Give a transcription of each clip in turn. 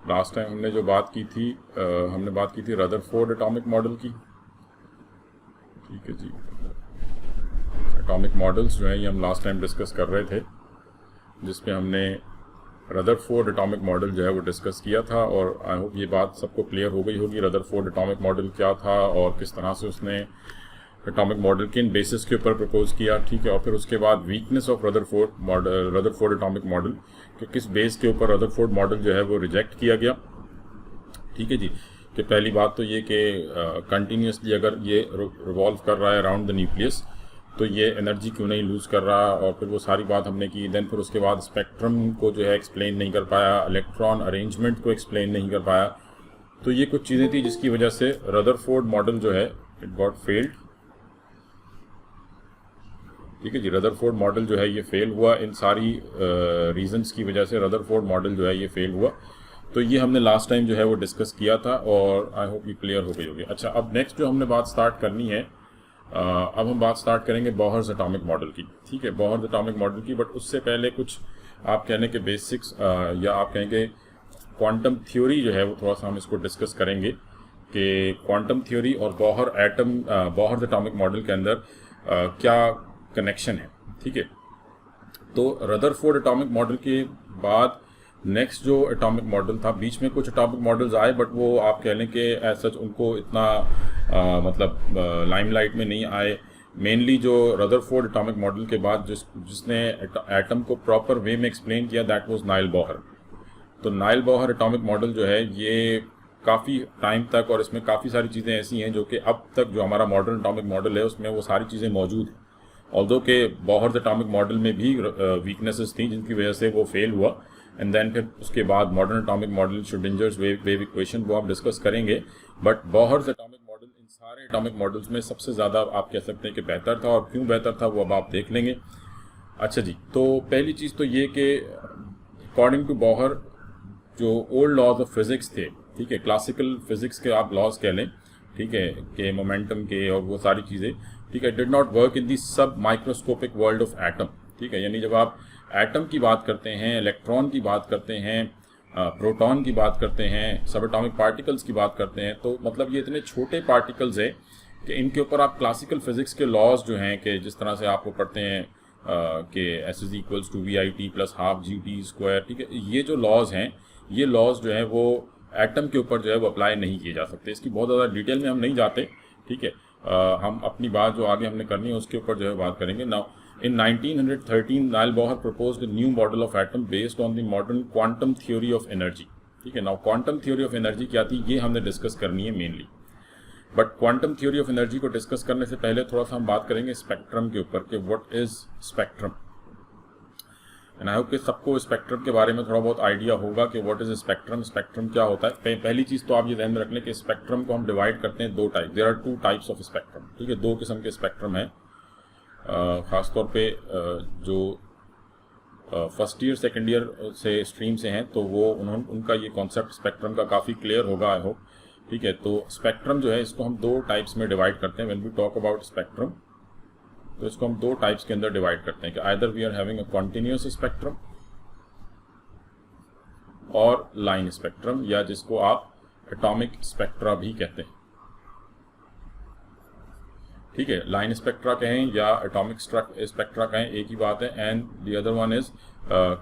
Last time हमने जो बात की थी हमने बात की थी रदरफोर्ड एटॉमिक मॉडल की। ठीक है जी, एटॉमिक मॉडल्स जो है ये हम लास्ट टाइम डिस्कस कर रहे थे, जिसपे हमने रदरफोर्ड एटॉमिक मॉडल जो है वो डिस्कस किया था। और आई होप ये बात सबको क्लियर हो गई होगी रदरफोर्ड एटॉमिक मॉडल क्या था और किस तरह से उसने एटॉमिक मॉडल किन बेसिस के ऊपर प्रपोज किया। ठीक है, और फिर उसके बाद weakness of Rutherford atomic model कि किस बेस के ऊपर रदरफोर्ड मॉडल जो है वो रिजेक्ट किया गया। ठीक है जी, कि पहली बात तो ये कि कंटिन्यूसली अगर ये रिवॉल्व कर रहा है अराउंड द न्यूक्लियस तो ये एनर्जी क्यों नहीं लूज़ कर रहा, और फिर वो सारी बात हमने की। देन फिर उसके बाद स्पेक्ट्रम को जो है एक्सप्लेन नहीं कर पाया, इलेक्ट्रॉन अरेंजमेंट को एक्सप्लेन नहीं कर पाया। तो ये कुछ चीज़ें थी जिसकी वजह से रदरफोर्ड मॉडल जो है इट गॉट फेल्ड। ठीक है जी, रदरफोर्ड मॉडल जो है ये फेल हुआ। इन सारी रीजंस की वजह से रदरफोर्ड मॉडल जो है ये फेल हुआ। तो ये हमने लास्ट टाइम जो है वो डिस्कस किया था और आई होप ये क्लियर हो गई होगी। अच्छा, अब नेक्स्ट जो हमने बात स्टार्ट करनी है, अब हम बात स्टार्ट करेंगे बोहर्स एटॉमिक मॉडल की। ठीक है, बोहर्स एटॉमिक मॉडल की, बट उससे पहले कुछ आप कहने के बेसिक्स या आप कहेंगे क्वांटम थ्योरी जो है वो थोड़ा सा हम इसको डिस्कस करेंगे कि क्वांटम थ्योरी और बोहर्स एटॉमिक मॉडल के अंदर क्या कनेक्शन है। ठीक है, तो रदरफोर्ड एटॉमिक मॉडल के बाद नेक्स्ट जो एटॉमिक मॉडल था, बीच में कुछ एटॉमिक मॉडल्स आए बट वो आप कह लें कि एज सच उनको इतना लाइमलाइट में नहीं आए। मेनली जो रदरफोर्ड एटॉमिक मॉडल के बाद जिसने एटम को प्रॉपर वे में एक्सप्लेन किया दैट वाज नाइल बोहर। तो नाइल बोहर एटॉमिक मॉडल जो है ये काफ़ी टाइम तक, और इसमें काफ़ी सारी चीज़ें ऐसी हैं जो कि अब तक जो हमारा मॉडर्न एटॉमिक मॉडल है उसमें वो सारी चीज़ें मौजूद हैं। ऑल्दो के बोहर्स एटॉमिक मॉडल में भी वीकनेसेस थी जिनकी वजह से वो फेल हुआ। एंड देन फिर उसके बाद modern atomic model Schrodinger's wave equation वो हम डिस्कस करेंगे। बट बोहर्स एटॉमिक मॉडल इन सारे एटॉमिक मॉडल्स में सबसे ज़्यादा आप कह सकते हैं कि बेहतर था, और क्यों बेहतर था वो अब आप देख लेंगे। अच्छा जी, तो पहली चीज़ तो ये कि अकॉर्डिंग टू बोहर जो ओल्ड लॉज ऑफ फिज़िक्स थे, ठीक है, क्लासिकल फिज़िक्स के आप लॉज कह लें, ठीक है, के मोमेंटम के और वो सारी चीज़ें, ठीक है, डिड नॉट वर्क इन दी सब माइक्रोस्कोपिक वर्ल्ड ऑफ एटम। ठीक है, यानी जब आप एटम की बात करते हैं, इलेक्ट्रॉन की बात करते हैं, प्रोटॉन की बात करते हैं, सब एटॉमिक पार्टिकल्स की बात करते हैं, तो मतलब ये इतने छोटे पार्टिकल्स हैं कि इनके ऊपर आप क्लासिकल फिज़िक्स के लॉज जो हैं कि जिस तरह से आपको पढ़ते हैं कि S is equals to V I T plus half G T square, ठीक है, ये जो लॉज हैं, ये लॉज जो है वो एटम के ऊपर जो है वो अप्लाई नहीं किए जा सकते। इसकी बहुत ज़्यादा डिटेल में हम नहीं जाते। ठीक है, हम अपनी बात जो आगे हमने करनी है उसके ऊपर जो है बात करेंगे। Now in 1913 Nile Bohr proposed a new model of atom based on the modern quantum theory of energy. ठीक है, now quantum theory of energy क्या थी ये हमने डिस्कस करनी है mainly. But quantum theory of energy को डिस्कस करने से पहले थोड़ा सा हम बात करेंगे स्पेक्ट्रम के ऊपर कि what is spectrum. And I hope कि सबको स्पेक्ट्रम के बारे में थोड़ा बहुत आइडिया होगा कि व्हाट इज स्पेक्ट्रम, स्पेक्ट्रम क्या होता है। पहली चीज़ तो आप ये ध्यान में रख लें कि स्पेक्ट्रम को हम डिवाइड करते हैं दो type, there are two types of spectrum. ठीक है, दो किस्म के स्पेक्ट्रम है। ख़ासतौर पे जो फर्स्ट ईयर सेकेंड ईयर से स्ट्रीम से हैं तो वो उनका ये कॉन्सेप्ट स्पेक्ट्रम का काफ़ी क्लियर होगा आई होप। ठीक है, तो स्पेक्ट्रम जो है इसको हम दो टाइप्स में डिवाइड करते हैं। When we talk about spectrum तो इसको हम दो टाइप्स के अंदर डिवाइड करते हैं कि either we are having a continuous spectrum और लाइन स्पेक्ट्रम, या जिसको आप एटॉमिक स्पेक्ट्रा भी कहते हैं। ठीक है, लाइन स्पेक्ट्रा कहें या एटॉमिक स्पेक्ट्रा कहें एक ही बात है। And the other one is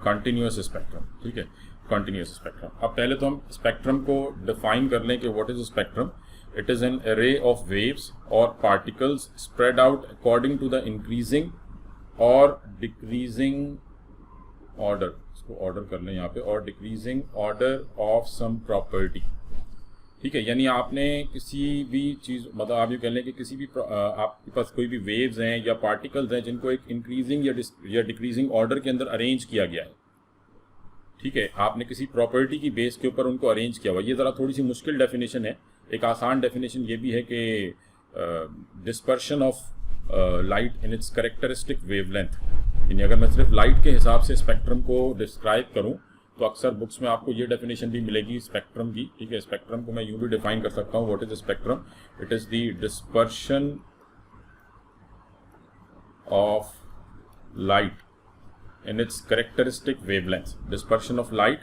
continuous spectrum. ठीक है, कंटिन्यूस स्पेक्ट्रम। अब पहले तो हम स्पेक्ट्रम को डिफाइन कर लें कि what is spectrum. It is an array of waves or particles spread out according to the increasing or decreasing order. इसको ऑर्डर कर लें यहाँ पे, और decreasing order of some property. ठीक है, यानी आपने किसी भी चीज़, मतलब आप ये कह लें कि किसी भी आपके पास कोई भी वेव्स हैं या पार्टिकल्स हैं जिनको एक इंक्रीजिंग या डिक्रीजिंग ऑर्डर के अंदर अरेंज किया गया है। ठीक है, आपने किसी प्रॉपर्टी की बेस के ऊपर उनको अरेंज किया हुआ। ये ज़रा थोड़ी सी मुश्किल डेफिनेशन है। एक आसान डेफिनेशन ये भी है कि dispersion of light in its characteristic wavelength. यानी अगर मैं सिर्फ लाइट के हिसाब से स्पेक्ट्रम को डिस्क्राइब करूं तो अक्सर बुक्स में आपको ये डेफिनेशन भी मिलेगी स्पेक्ट्रम की। ठीक है, स्पेक्ट्रम को मैं यूँ भी डिफाइन कर सकता हूँ, what is spectrum, it is the dispersion of light in its characteristic wavelengths, dispersion of light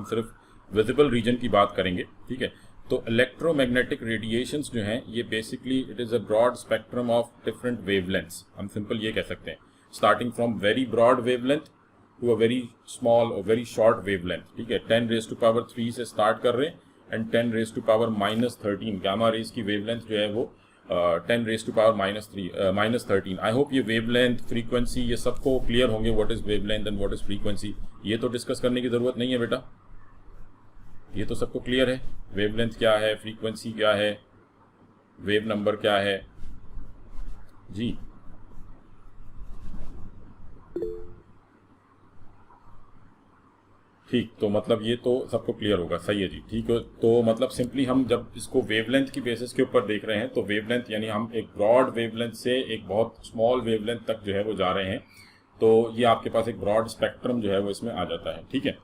हम सिर्फ विजिबल रीजन की बात करेंगे, ठीक है। तो इलेक्ट्रोमैग्नेटिक रेडिएशंस जो हैं ये basically it is a broad spectrum of different wavelengths, हम सिंपल ये कह सकते हैं, starting from very broad wavelength to a very small और वेरी शॉर्ट वेवलेंथ, ठीक है। 10⁻³ से स्टार्ट कर रहे हैं एंड 10⁻⁻13 गामा रेज की वेवलेंथ जो है वो 10⁻⁻13। आई होप ये वेवलेंथ, फ्रीक्वेंसी, ये सबको क्लियर होंगे, what is wavelength and what is frequency. ये तो डिस्कस करने की ज़रूरत नहीं है बेटा, ये तो सबको क्लियर है, वेवलेंथ क्या है, फ्रीक्वेंसी क्या है, वेव नंबर क्या है जी। ठीक, तो मतलब ये तो सबको क्लियर होगा, सही है जी, ठीक है। तो मतलब सिंपली हम जब इसको वेवलेंथ की बेसिस के ऊपर देख रहे हैं तो वेवलेंथ यानी हम एक ब्रॉड वेवलेंथ से एक बहुत स्मॉल वेवलेंथ तक जो है वो जा रहे हैं, तो ये आपके पास एक ब्रॉड स्पेक्ट्रम जो है वो इसमें आ जाता है, ठीक है।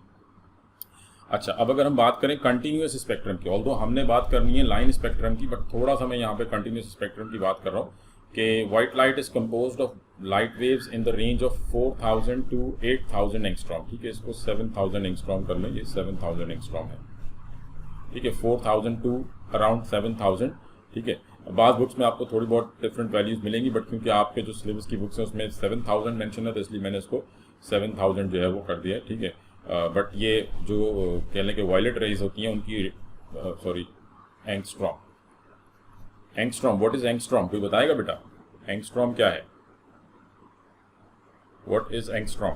अच्छा, अब अगर हम बात करें कंटिन्यूस स्पेक्ट्रम की, ऑल्दो हमने बात करनी है लाइन स्पेक्ट्रम की, बट थोड़ा सा मैं यहाँ पे कंटिन्यूस स्पेक्ट्रम की बात कर रहा हूँ कि white light is composed of light waves in the range of 4000 to 8000 angstrom, ठीक है। इसको 7000 एंगस्ट्रॉम कर लें, ये 7000 एंगस्ट्रॉम है, ठीक है। 4000 टू अराउंड 7000, ठीक है। बाद बुक्स में आपको थोड़ी बहुत डिफरेंट वैल्यूज मिलेंगी, बट क्योंकि आपके जो सिलेबस की बुक्स है उसमें 7000 मेंशन है तो इसलिए मैंने इसको 7000 जो है वो कर दिया है, ठीक है। बट ये जो कह लें कि वायलेट रेज होती हैं उनकी angstrom, angstrom, what is angstrom, कोई बताएगा बेटा एंगस्ट्रॉम क्या है, व्हाट इज एंगस्ट्रॉम?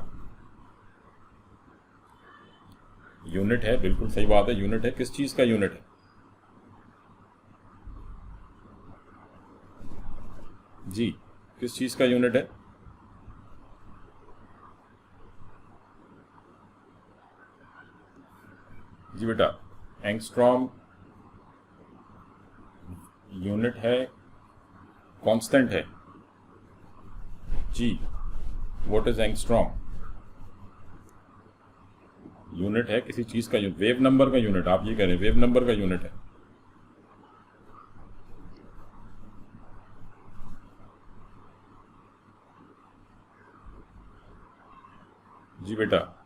यूनिट है, बिल्कुल सही बात है, यूनिट है। किस चीज का यूनिट है जी, किस चीज का यूनिट है? जी बेटा, एंगस्ट्रॉम यूनिट है, कांस्टेंट है जी। What is angstrom? यूनिट है किसी चीज का, वेव नंबर का यूनिट, आप ये कह रहे हैं वेव नंबर का यूनिट है। जी बेटा,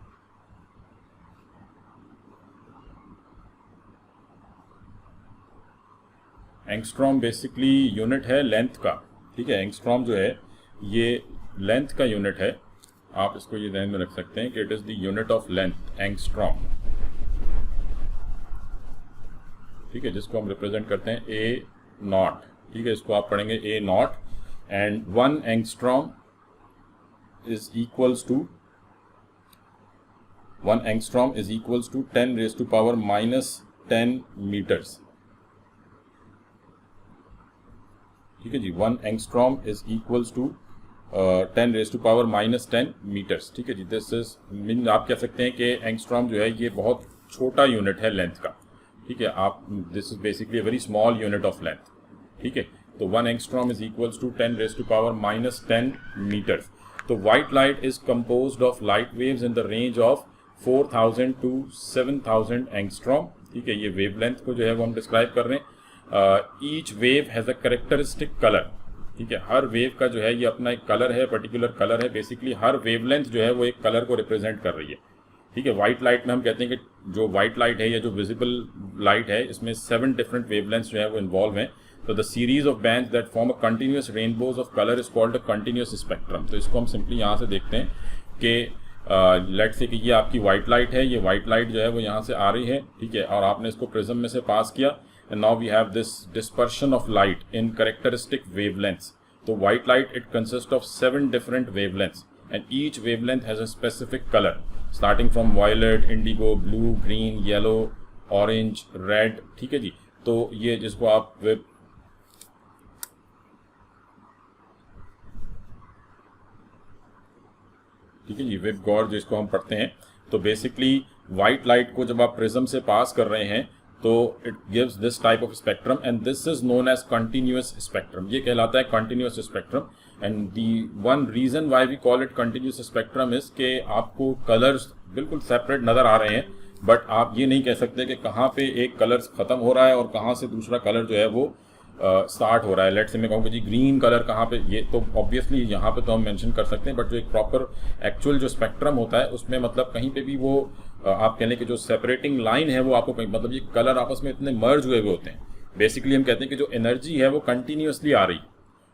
एंगस्ट्रॉम बेसिकली यूनिट है लेंथ का, ठीक है। एंगस्ट्रॉम जो है ये लेंथ का यूनिट है, आप इसको ये ध्यान में रख सकते हैं कि it is the unit of length, angstrom. ठीक है, जिसको हम रिप्रेजेंट करते हैं ए नॉट, ठीक है, इसको आप पढ़ेंगे A naught, and 1 angstrom is equals to 1 angstrom is equals to 10 raise to power -10 metres, ठीक है जी। 1 angstrom is equals to 10 raise to power -10 metres, ठीक है जी। दिस इज मीन आप कह सकते हैं कि एंगस्ट्रॉम जो है ये बहुत छोटा यूनिट है लेंथ का, ठीक है। आप this is basically a very small unit of length, ठीक है। तो 1 angstrom is equals to 10 raise to power -10 metres. तो white light is composed of light waves in the range of 4000 to 7000 angstrom, ठीक है। ये वेवलेंथ को जो है वो हम डिस्क्राइब कर रहे हैं। Each wave has a characteristic colour, ठीक है। हर वेव का जो है ये अपना एक कलर है, पर्टिकुलर कलर है। बेसिकली हर वेवलेंथ जो है वो एक कलर को रिप्रेजेंट कर रही है, ठीक है। वाइट लाइट में हम कहते हैं कि जो वाइट लाइट है या जो विजिबल लाइट है, इसमें 7 डिफरेंट वेवलेंथ्स जो है वो इन्वॉल्व हैं। तो the series of bands that form a continuous rainbows of colour is called a continuous spectrum. तो इसको हम सिंपली यहाँ से देखते हैं कि लेट से कि ये आपकी वाइट लाइट है, ये वाइट लाइट जो है वो यहाँ से आ रही है, ठीक है, और आपने इसको प्रिज्म में से पास किया, and now we have this dispersion of light in characteristic wavelengths. तो white light it consist of 7 different wavelengths, and each wavelength has a specific colour starting from violet, indigo, blue, green, yellow, orange, red, ठीक है जी। तो ये जिसको आप ठीक है जी, wave God जिसको हम पढ़ते हैं। तो बेसिकली वाइट लाइट को जब आप प्रिज्म से पास कर रहे हैं तो it gives this type of spectrum, and this is known as continuous spectrum. ये कहलाता है continuous spectrum, and the one reason why we call it continuous spectrum is कि आपको कलर्स बिल्कुल सेपरेट नजर आ रहे हैं, बट आप ये नहीं कह सकते कि कहाँ पे एक कलर खत्म हो रहा है और कहाँ से दूसरा कलर जो है वो स्टार्ट हो रहा है। लेट से मैं कहूँ कि जी ग्रीन कलर कहाँ पे, ये तो ऑब्वियसली यहाँ पे तो हम मेंशन कर सकते हैं, बट जो एक प्रॉपर एक्चुअल जो स्पेक्ट्रम होता है उसमें मतलब कहीं पे भी वो आप कह लें कि जो सेपरेटिंग लाइन है वो आपको कहीं मतलब ये कलर आपस में इतने मर्ज हुए होते हैं। बेसिकली हम कहते हैं कि जो एनर्जी है वो कंटिन्यूसली आ रही है।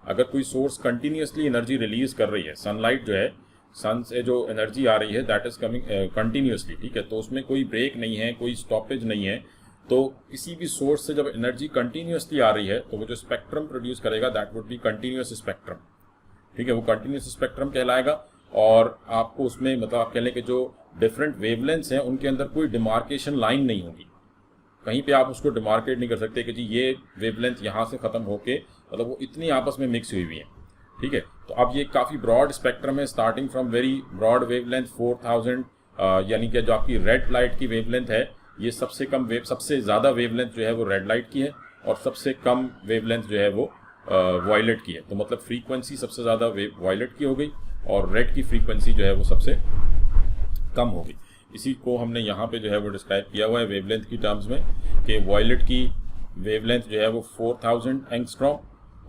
अगर कोई सोर्स कंटिन्यूसली एनर्जी रिलीज कर रही है, सनलाइट जो है, सन से जो एनर्जी आ रही है दैट इज कमिंग कंटिन्यूसली, ठीक है, तो उसमें कोई ब्रेक नहीं है, कोई स्टॉपेज नहीं है। तो किसी भी सोर्स से जब एनर्जी कंटिन्यूसली आ रही है तो वो जो स्पेक्ट्रम प्रोड्यूस करेगा that would be continuous spectrum, ठीक है, वो कंटिन्यूस स्पेक्ट्रम कहलाएगा। और आपको उसमें मतलब आप कह लें कि जो डिफरेंट वेवलेंथ्स हैं उनके अंदर कोई डिमार्केशन लाइन नहीं होगी, कहीं पे आप उसको डिमार्केट नहीं कर सकते कि जी ये वेवलेंथ यहाँ से ख़त्म होके मतलब वो इतनी आपस में मिक्स हुई है, ठीक है। तो अब ये काफ़ी ब्रॉड स्पेक्ट्रम है, starting from very broad wavelength 4000, यानी कि जो आपकी रेड लाइट की वेवलेंथ है ये सबसे कम सबसे ज़्यादा वेवलेंथ जो है वो रेड लाइट की है, और सबसे कम वेवलेंथ जो है वो वायलेट की है। तो मतलब फ्रीक्वेंसी सबसे ज़्यादा वायलेट की हो गई और रेड की फ्रीक्वेंसी जो है वो सबसे कम हो गई। इसी को हमने यहाँ पे जो है वो डिस्क्राइब किया हुआ है वेवलेंथ की टर्म्स में कि वायलेट की वेवलेंथ जो है वो 4000 एंगस्ट्रॉम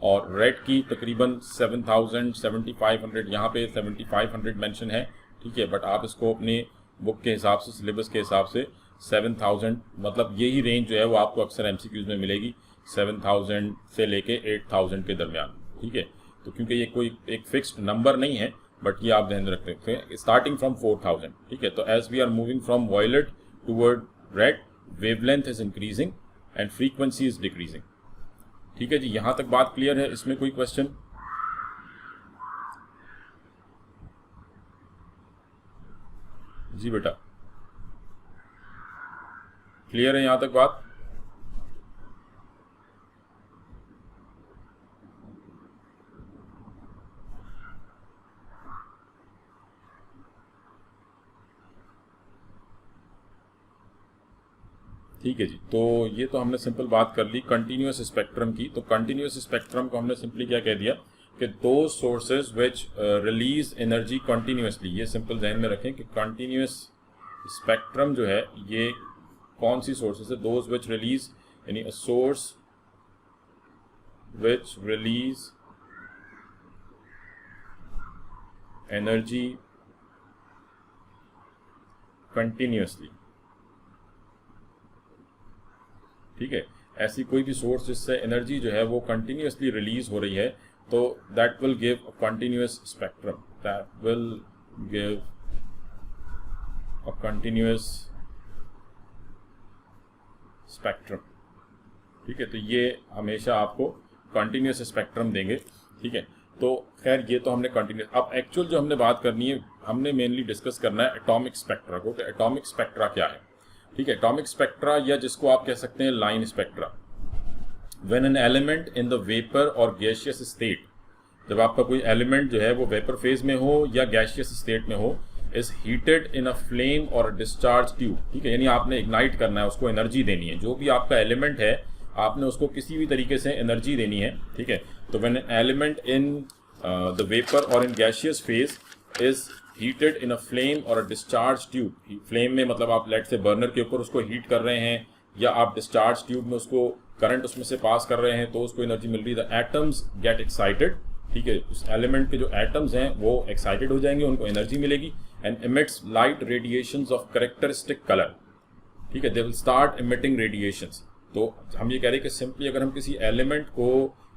और रेड की तकरीबन 7000 7500, यहाँ पे 7500 मेंशन है, ठीक है, बट आप इसको अपनी बुक के हिसाब से, सिलेबस के हिसाब से 7000 मतलब यही रेंज जो है वो आपको अक्सर एमसीक्यूज में मिलेगी 7000 से लेके 8000 के दरमियान, ठीक है। तो क्योंकि ये कोई एक फिक्स्ड नंबर नहीं है, बट ये आप ध्यान रख सकते हैं स्टार्टिंग फ्रॉम 4000, ठीक है। तो as we are moving from violet toward red, wavelength is increasing and frequency is decreasing, ठीक है जी। यहाँ तक बात क्लियर है? इसमें कोई क्वेश्चन? जी बेटा, क्लियर है यहाँ तक बात? ठीक है जी। तो ये तो हमने सिंपल बात कर ली कंटिन्यूअस स्पेक्ट्रम की। तो कंटिन्यूअस स्पेक्ट्रम को हमने सिंपली क्या कह दिया कि दो सोर्सेज विच रिलीज एनर्जी कंटिन्यूअसली, ये सिंपल ध्यान में रखें कि कंटिन्यूअस स्पेक्ट्रम जो है ये कौन सी सोर्सेज है, दोज विच रिलीज, यानी सोर्स विच रिलीज एनर्जी कंटिन्यूअसली, ठीक है। ऐसी कोई भी सोर्स जिससे एनर्जी जो है वो कंटिन्यूअसली रिलीज हो रही है तो that will give a continuous spectrum, that will give a continuous spectrum, ठीक है, तो ये हमेशा आपको कंटिन्यूस स्पेक्ट्रम देंगे। ठीक है, तो खैर ये तो हमने कंटिन्यूस, अब एक्चुअल जो हमने बात करनी है, हमने मेनली डिस्कस करना है एटॉमिक स्पेक्ट्रा को, कि एटॉमिक स्पेक्ट्रा क्या है। ठीक है, एटॉमिक स्पेक्ट्रा या जिसको आप कह सकते हैं line spectra, when an element in the vapour और गैसियस स्टेट, जब आपका कोई एलिमेंट जो है वो वेपर फेज में हो या गैसियस स्टेट में हो, is heated in a flame और डिस्चार्ज ट्यूब। ठीक है, यानी आपने इग्नाइट करना है, उसको एनर्जी देनी है, जो भी आपका एलिमेंट है आपने उसको किसी भी तरीके से एनर्जी देनी है। ठीक है, तो when an element in the vapour or in gaseous phase is heated in a flame or a discharge tube, flame में मतलब आप लेट से बर्नर के ऊपर उसको हीट कर रहे हैं, या आप डिस्चार्ज ट्यूब में उसको करंट उसमें से पास कर रहे हैं, तो उसको एनर्जी मिल रही है। The atoms get excited. ठीक है, उस एलिमेंट के जो एटम्स हैं वो एक्साइटेड हो जाएंगे, उनको एनर्जी मिलेगी, and emits light radiations of characteristic colour. ठीक है, they will start emitting radiations. तो हम ये कह रहे हैं कि सिंपली अगर हम किसी एलिमेंट को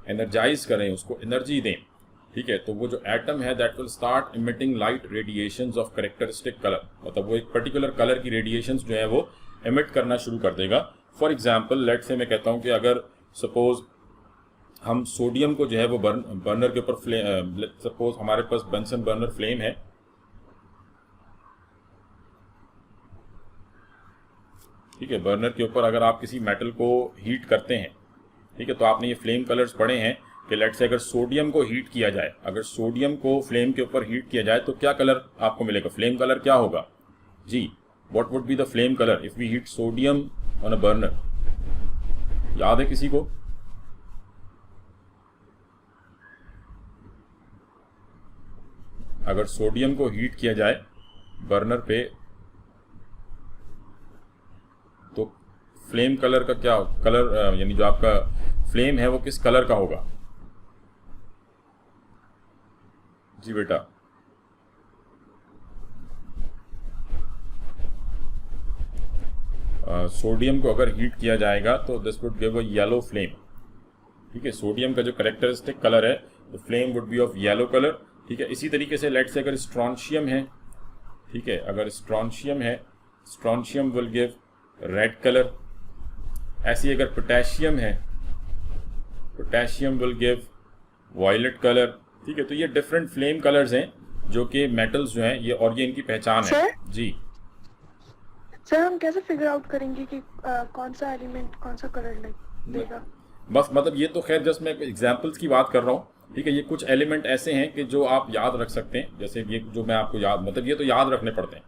एनर्जाइज करें, उसको एनर्जी दें, ठीक है, तो वो जो एटम है that will start emitting light radiations of characteristic colour, मतलब वो एक पर्टिकुलर कलर की रेडिएशंस जो है वो इमिट करना शुरू कर देगा। फॉर एग्जाम्पल लेट से मैं कहता हूँ कि अगर सपोज हम सोडियम को जो है वो बर्नर के ऊपर सपोज हमारे पास बंसन बर्नर फ्लेम है, ठीक है, बर्नर के ऊपर अगर आप किसी मेटल को हीट करते हैं, ठीक है, तो आपने ये फ्लेम कलर्स पढ़े हैं कि लेट से अगर सोडियम को हीट किया जाए, अगर सोडियम को फ्लेम के ऊपर हीट किया जाए तो क्या कलर आपको मिलेगा, फ्लेम कलर क्या होगा जी, what would be the flame colour if we heat sodium on a burner, याद है किसी को? अगर सोडियम को हीट किया जाए बर्नर पे तो फ्लेम कलर का क्या कलर, यानी जो आपका फ्लेम है वो किस कलर का होगा? जी बेटा, सोडियम को अगर हीट किया जाएगा तो this would give a yellow flame. ठीक है, सोडियम का जो कैरेक्टरिस्टिक कलर है तो flame would be of yellow colour. ठीक है, इसी तरीके से लेट से अगर स्ट्रॉन्शियम है, ठीक है, अगर स्ट्रॉन्शियम है, strontium will give red colour. ऐसी अगर पोटेशियम है, potassium will give violet colour. ठीक है, तो ये डिफरेंट फ्लेम कलर्स हैं जो कि मेटल्स जो हैं ये, और ये इनकी पहचान है। जी सर, हम कैसे फिगर आउट करेंगे कि कौन सा एलिमेंट कौन सा कलर देगा? बस मतलब ये तो खैर जस्ट मैं एग्जांपल्स की बात कर रहा हूँ। ठीक है, ये कुछ एलिमेंट ऐसे हैं कि जो आप याद रख सकते हैं, जैसे ये जो मैं आपको याद, मतलब ये तो याद रखने पड़ते हैं,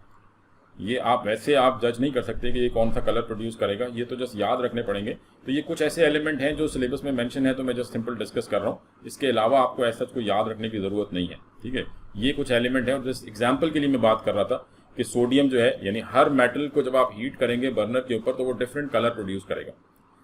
ये आप वैसे आप जज नहीं कर सकते कि ये कौन सा कलर प्रोड्यूस करेगा, ये तो जस्ट याद रखने पड़ेंगे। तो ये कुछ ऐसे एलिमेंट हैं जो सिलेबस में मेंशन है, तो मैं जस्ट सिंपल डिस्कस कर रहा हूँ, इसके अलावा आपको ऐसा कोई याद रखने की ज़रूरत नहीं है। ठीक है, ये कुछ एलिमेंट हैं, और जस्ट एग्जाम्पल के लिए मैं बात कर रहा था कि सोडियम जो है, यानी हर मेटल को जब आप हीट करेंगे बर्नर के ऊपर तो वो डिफरेंट कलर प्रोड्यूस करेगा।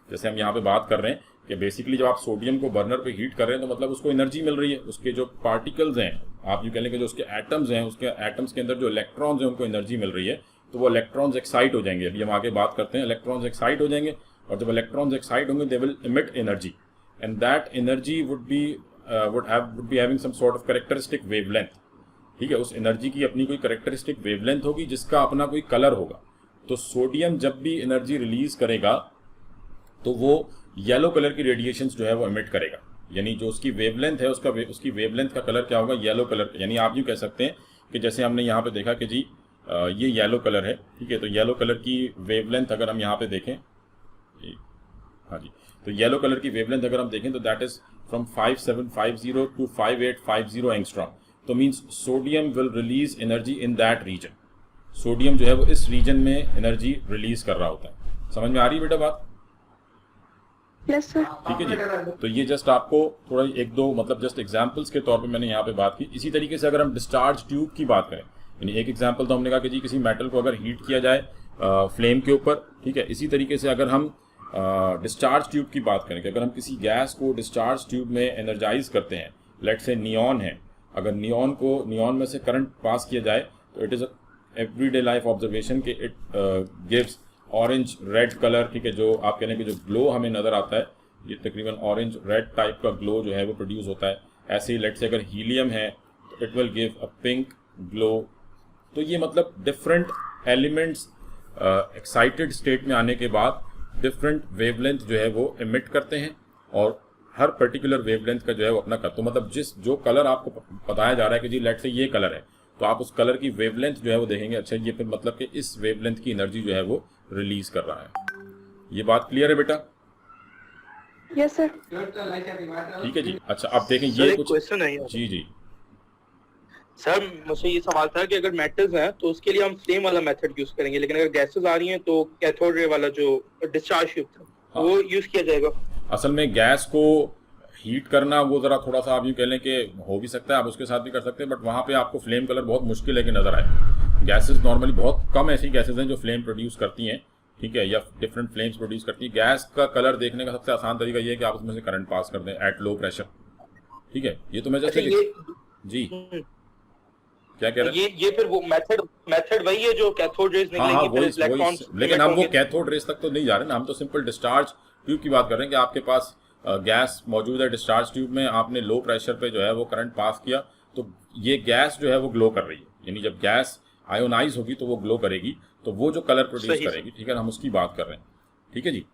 जैसे हम यहाँ पे बात कर रहे हैं कि बेसिकली जब आप सोडियम को बर्नर पे हीट कर रहे हैं तो मतलब उसको एनर्जी मिल रही है, उसके जो पार्टिकल्स हैं, आप यूँ कह लें कि जो उसके एटम्स हैं, उसके एटम्स के अंदर जो इलेक्ट्रॉन्स हैं उनको एनर्जी मिल रही है, तो वो इलेक्ट्रॉन्स एक्साइट हो जाएंगे। अभी हम आगे बात करते हैं, इलेक्ट्रॉन्स एक्साइट हो जाएंगे, और जब इलेक्ट्रॉन्स एक्साइट होंगे they will emit energy, and that energy would be having some sort of characteristic wavelength. ठीक है, उस एनर्जी की अपनी कोई कैरेक्टरिस्टिक वेवलेंथ होगी जिसका अपना कोई कलर होगा। तो सोडियम जब भी एनर्जी रिलीज करेगा तो वो येलो कलर की रेडिएशंस जो है वो इमिट करेगा, यानी जो उसकी वेवलेंथ है उसकी वेवलेंथ का कलर क्या होगा, येलो कलर। यानी आप यूँ कह सकते हैं कि जैसे हमने यहाँ पे देखा कि जी ये येलो कलर है। ठीक है, तो येलो कलर की वेवलेंथ अगर हम यहाँ पे देखें, हाँ जी, तो येलो कलर की वेवलेंथ अगर हम देखें तो that is from 5750 to 5850 angstrom. तो means sodium will release energy in that region. Sodium जो है वो इस रीजन में एनर्जी रिलीज कर रहा होता है। समझ में आ रही है बेटा बात? Yes sir. ठीक है जी, तो ये जस्ट आपको थोड़ा एक दो मतलब जस्ट एग्जांपल्स के तौर पे मैंने यहाँ पे बात की। इसी तरीके से अगर हम डिस्चार्ज ट्यूब की बात करें, यानी एक एग्जांपल तो हमने कहा कि जी किसी मेटल को अगर हीट किया जाए फ्लेम के ऊपर, ठीक है, इसी तरीके से अगर हम डिस्चार्ज ट्यूब की बात करें कि अगर हम किसी गैस को डिस्चार्ज ट्यूब में एनर्जाइज करते हैं, लेट से नियॉन है, अगर नियॉन में से करंट पास किया जाए तो it is everyday life observation कि it gives orange red colour. ठीक है, जो आप कहने के जो ग्लो हमें नज़र आता है ये तकरीबन ऑरेंज रेड टाइप का ग्लो जो है वो प्रोड्यूस होता है। ऐसे ही लेट से अगर हीलियम है तो it will give a pink glow. तो ये मतलब डिफरेंट एलिमेंट्स एक्साइटेड स्टेट में आने के बाद डिफरेंट वेवलेंथ जो है वो इमिट करते हैं, और हर पर्टिकुलर वेवलेंथ का जो है वो अपना कर, तो मतलब जो कलर आपको बताया जा रहा है कि जी लेट से ये कलर है, तो आप उस कलर की वेवलेंथ जो है वो देखेंगे, अच्छा ये फिर मतलब कि इस वेवलेंथ की एनर्जी जो है वो रिलीज कर रहा है। ये बात क्लियर है बेटा? Yes sir. ठीक है जी। अच्छा अब देखें सर ये एक कुछ, क्वेश्चन है यहाँ। जी जी सर मुझे ये सवाल था कि अगर मेटल्स हैं तो उसके लिए हम फ्लेम वाला मेथड यूज करेंगे, लेकिन अगर गैसेस आ रही हैं तो कैथोड रे वाला जो डिस्चार्ज ट्यूब था हाँ। वो यूज किया जाएगा। असल में गैस को हीट करना वो ज़रा थोड़ा सा आप यूँ कह लें कि हो भी सकता है, आप उसके साथ भी कर सकते हैं, बट वहाँ पे आपको फ्लेम कलर बहुत मुश्किल है कि नज़र आए। गैसेस नॉर्मली बहुत कम ऐसी गैसेस हैं जो फ्लेम प्रोड्यूस करती हैं, ठीक है, या डिफरेंट फ्लेम्स प्रोड्यूस करती है। गैस का कलर देखने का सबसे आसान तरीका ये है कि आप उसमें से करंट पास कर दें एट लो प्रेशर, ठीक है। ये तो मैं जैसे जी क्या कह रहे हैं, ये फिर वो मेथड वही है जो कैथोड रेज हाँ निकलेंगी, फिर वही, इलेक्ट्रॉन्स, लेकिन हम वो कैथोड रेस तक तो नहीं जा रहे ना, हम तो सिंपल डिस्चार्ज ट्यूब की बात कर रहे हैं कि आपके पास गैस मौजूद है, डिस्चार्ज ट्यूब में आपने लो प्रेशर पे जो है वो करंट पास किया, तो ये गैस जो है वो ग्लो कर रही है, यानी जब गैस आयोनाइज होगी तो वो ग्लो करेगी, तो वो जो कलर प्रोड्यूस करेगी, ठीक है, हम उसकी बात कर रहे हैं, ठीक है जी।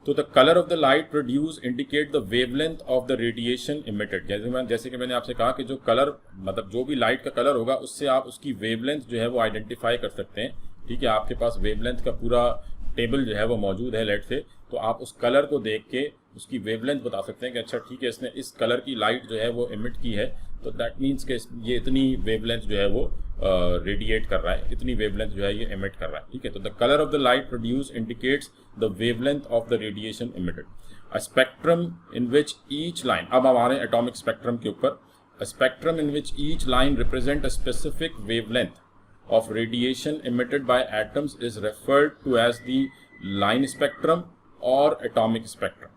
तो the colour of the light produce indicate the wavelength of the radiation emitted. जैसे कि मैंने आपसे कहा कि जो कलर मतलब जो भी लाइट का कलर होगा उससे आप उसकी वेवलेंथ जो है वो आइडेंटिफाई कर सकते हैं, ठीक है। आपके पास वेवलेंथ का पूरा टेबल जो है वो मौजूद है लेट से, तो आप उस कलर को देख के उसकी वेवलेंथ बता सकते हैं कि अच्छा ठीक है इसने इस कलर की लाइट जो है वो इमिट की है, तो दैट मीन्स कि ये इतनी वेवलेंथ जो है वो रेडिएट कर रहा है, इतनी वेवलेंथ जो है ये इमिट कर रहा है, ठीक है। तो the colour of the light produce indicates the wavelength of the radiation emitted. A spectrum in which each line, अब हम आ रहे हैं एटॉमिक स्पेक्ट्रम के ऊपर। A spectrum in which each line represent a specific wavelength of radiation emitted by atoms is referred to as the line spectrum or atomic spectrum।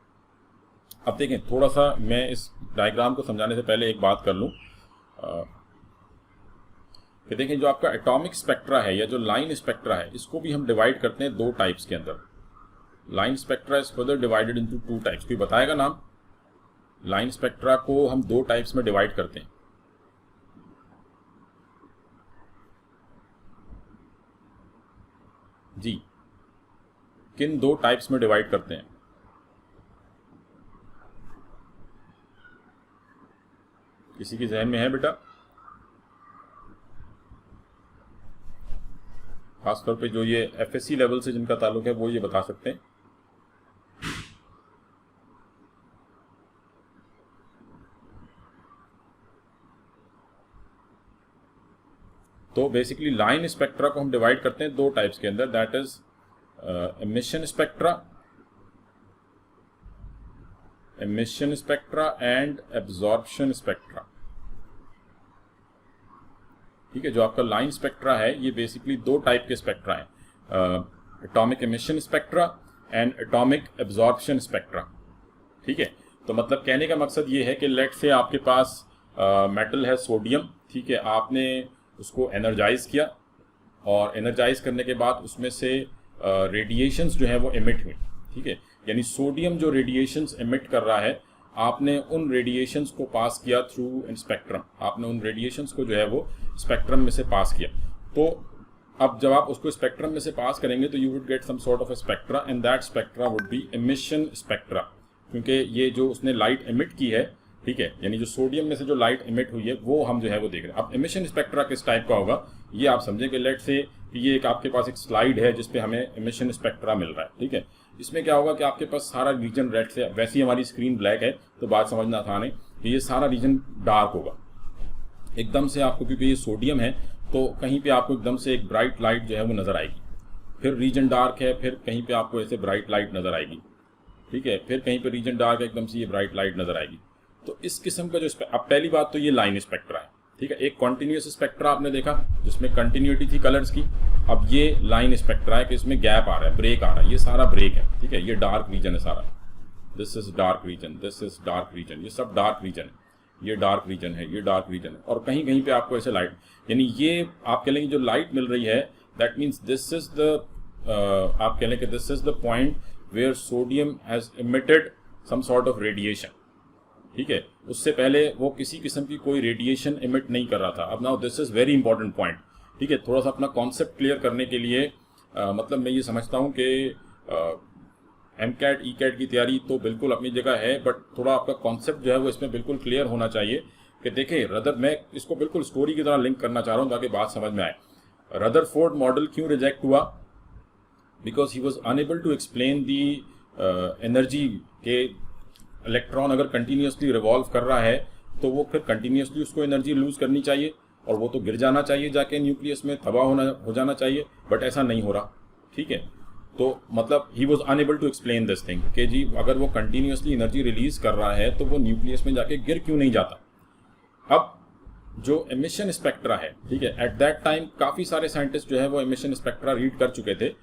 अब देखें थोड़ा सा मैं इस डायग्राम को समझाने से पहले एक बात कर लूं कि देखें जो आपका एटॉमिक स्पेक्ट्रा है या जो लाइन स्पेक्ट्रा है, इसको भी हम डिवाइड करते हैं दो टाइप्स के अंदर। Line spectra is further divided into two types. कोई बताएगा नाम? लाइन स्पेक्ट्रा को हम दो टाइप्स में डिवाइड करते हैं। जी किन दो टाइप्स में डिवाइड करते हैं? किसी की जहन में है बेटा? खासतौर पे जो ये एफएससी लेवल से जिनका ताल्लुक है वो ये बता सकते हैं। तो बेसिकली लाइन स्पेक्ट्रा को हम डिवाइड करते हैं दो टाइप्स के अंदर, that is emission spectra and absorption spectra, ठीक है। जो आपका लाइन स्पेक्ट्रा है ये बेसिकली दो टाइप के स्पेक्ट्रा हैं, atomic emission spectra and atomic absorption spectra, ठीक है। तो मतलब कहने का मकसद ये है कि लेट से आपके पास मेटल है सोडियम, ठीक है, आपने उसको एनर्जाइज किया और एनर्जाइज करने के बाद उसमें से रेडिएशंस जो है वो इमिट हुई, ठीक है। यानी सोडियम जो रेडिएशंस इमिट कर रहा है, आपने उन रेडिएशंस को पास किया थ्रू स्पेक्ट्रम, आपने उन रेडिएशंस को जो है वो स्पेक्ट्रम में से पास किया। तो अब जब आप उसको स्पेक्ट्रम में से पास करेंगे तो you would get some sort of a spectra and that spectra would be emission spectra, क्योंकि ये जो उसने लाइट इमिट की है, ठीक है, यानी जो सोडियम में से जो लाइट इमिट हुई है वो हम जो है वो देख रहे हैं। अब एमिशन स्पेक्ट्रा किस टाइप का होगा ये आप समझें कि लेट से ये एक आपके पास एक स्लाइड है जिसपे हमें एमिशन स्पेक्ट्रा मिल रहा है, ठीक है। इसमें क्या होगा कि आपके पास सारा रीजन रेड से, वैसे ही हमारी स्क्रीन ब्लैक है तो बात समझना आसान है कि ये सारा रीजन डार्क होगा एकदम से आपको, क्योंकि ये सोडियम है तो कहीं पे आपको एकदम से एक ब्राइट लाइट जो है वो नज़र आएगी, फिर रीजन डार्क है, फिर कहीं पे आपको ऐसे ब्राइट लाइट नज़र आएगी, ठीक है, फिर कहीं पे रीजन डार्क है एकदम से ये ब्राइट लाइट नज़र आएगी। तो इस किस्म का जो अब पहली बात तो ये लाइन स्पेक्ट्रा है, ठीक है। एक कॉन्टिन्यूस स्पेक्ट्रा आपने देखा जिसमें कंटिन्यूटी थी कलर्स की, अब ये लाइन स्पेक्ट्रा है कि इसमें गैप आ रहा है, ब्रेक आ रहा है, ये सारा ब्रेक है, ठीक है। ये डार्क रीजन है सारा, this is dark region, this is dark region, ये सब डार्क रीजन है, ये डार्क रीजन है, ये डार्क रीजन है, और कहीं कहीं पे आपको ऐसे लाइट, यानी ये आप कह लेंगे जो लाइट मिल रही है that means this is the आप कह लें कि this is the point where sodium has emitted some sort of radiation, ठीक है। उससे पहले वो किसी किस्म की कोई रेडिएशन इमिट नहीं कर रहा था। अब now this is very important point, ठीक है। थोड़ा सा अपना कॉन्सेप्ट क्लियर करने के लिए मतलब मैं ये समझता हूँ कि एम कैट ई कैट की तैयारी तो बिल्कुल अपनी जगह है, बट थोड़ा आपका कॉन्सेप्ट जो है वो इसमें बिल्कुल क्लियर होना चाहिए कि देखिए मैं इसको बिल्कुल स्टोरी की तरह लिंक करना चाह रहा हूँ ताकि बात समझ में आए। रदरफोर्ड मॉडल क्यों रिजेक्ट हुआ? Because he was unable to explain the energy के इलेक्ट्रॉन अगर कंटिन्यूसली रिवॉल्व कर रहा है तो वो फिर कंटिन्यूसली उसको एनर्जी लूज करनी चाहिए और वो तो गिर जाना चाहिए जाके न्यूक्लियस में, तबाह हो जाना चाहिए, बट ऐसा नहीं हो रहा। ठीक है, तो मतलब he was unable to explain this thing कि जी अगर वो कंटिन्यूसली एनर्जी रिलीज कर रहा है तो वो न्यूक्लियस में जाके गिर क्यों नहीं जाता। अब जो एमिशन स्पेक्ट्रा है, ठीक है, एट दैट टाइम काफ़ी सारे साइंटिस्ट जो है वो एमिशन स्पेक्ट्रा रीड कर चुके थे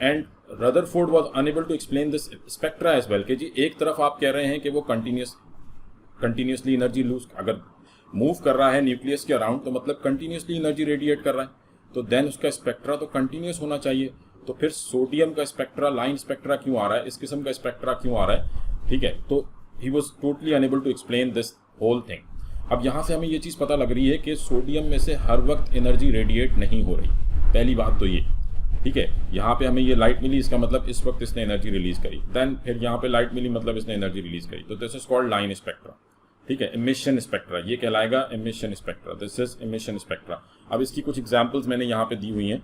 and Rutherford was unable to explain this spectra as well कि जी एक तरफ आप कह रहे हैं कि वो कंटिन्यूसली एनर्जी लूज अगर मूव कर रहा है न्यूक्लियस के अराउंड तो मतलब कंटिन्यूसली एनर्जी रेडिएट कर रहा है, तो देन उसका स्पेक्ट्रा तो कंटिन्यूस होना चाहिए। तो फिर सोडियम का स्पेक्ट्रा, लाइन स्पेक्ट्रा क्यों आ रहा है, इस किस्म का स्पेक्ट्रा क्यों आ रहा है? ठीक है, तो he was totally unable to explain this whole thing. अब यहाँ से हमें ये चीज़ पता लग रही है कि सोडियम में से हर वक्त एनर्जी रेडिएट नहीं हो रही, पहली बात तो ये। ठीक है, यहाँ पे हमें ये लाइट मिली, इसका मतलब इस वक्त इसने एनर्जी रिलीज करी, देन फिर यहाँ पे लाइट मिली मतलब इसने एनर्जी रिलीज करी, तो this is called line spectra. ठीक है, इमिशन स्पेक्ट्रा ये कहलाएगा emission spectra, this is emission spectra. अब इसकी कुछ एग्जांपल्स मैंने यहाँ पे दी हुई हैं।